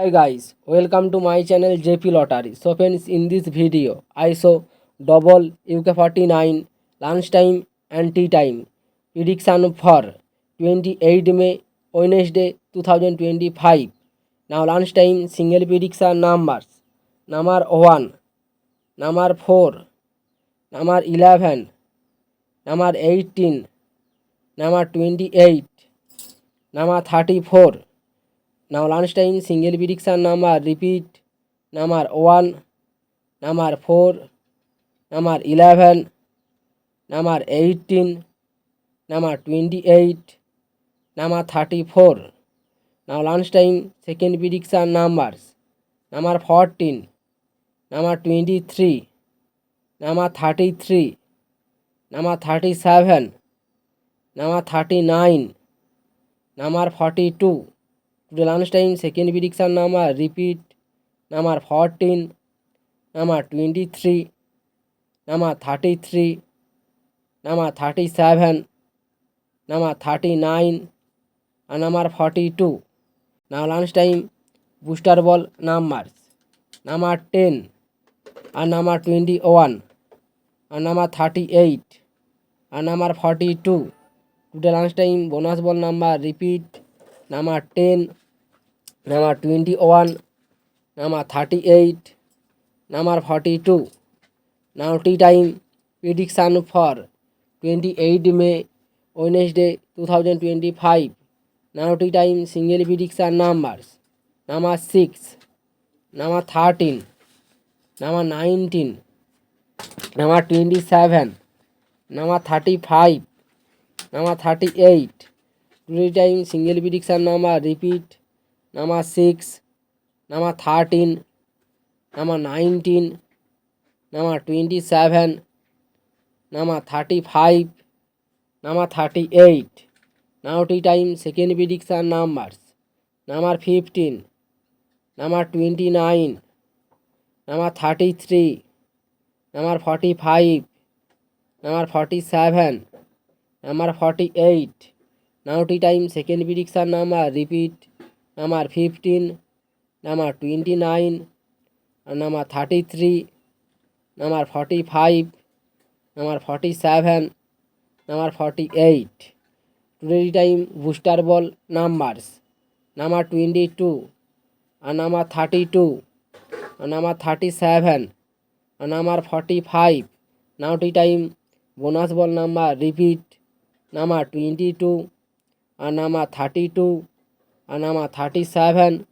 Hi guys, welcome to my channel JP Lottery. So friends, in this video I show double UK49 lunchtime and tea time prediction for 28 May Wednesday 2025. Now lunchtime single prediction numbers: number 1, number 4, number 11, number 18, number 28, number 34. Now lunchtime single prediction number repeat: number 1, number 4, number 11, number 18, number 28, number 34. Now lunchtime second prediction numbers: number 14, number 23, number 33, number 37, number 39, number 42. Today lunchtime second prediction number repeat: number 14, number 23, number 33, number 37, number 39, and number 42. Now lunchtime booster ball numbers: number 10, and number 21, and number 38, and number 42. Today lunchtime bonus ball number repeat: number 10, number 21, number 38, number 42. Now tea time prediction for 28 May Wednesday 2025. Now tea time single prediction numbers: number 6, number 13, number 19, number 27, number 35, number 38. Today time single prediction number repeat: number 6, number 13, number 19, number 27, number 35, number 38. Now tea time second prediction numbers: number 15, number 29, number 33, number 45, number 47, number 48. Now tea time second prediction number repeat: number 15, number 29, and number 33, number 45, number 47, number 48. Today time booster ball numbers: number 22, and number 32, and number 37, and number 45. Now tea time bonus ball number repeat: number 22, and number 32, and number 37,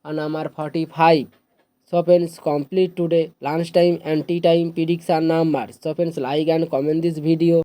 and number 45. So friends, complete today lunchtime and tea time prediction numbers. So friends, like and comment this video.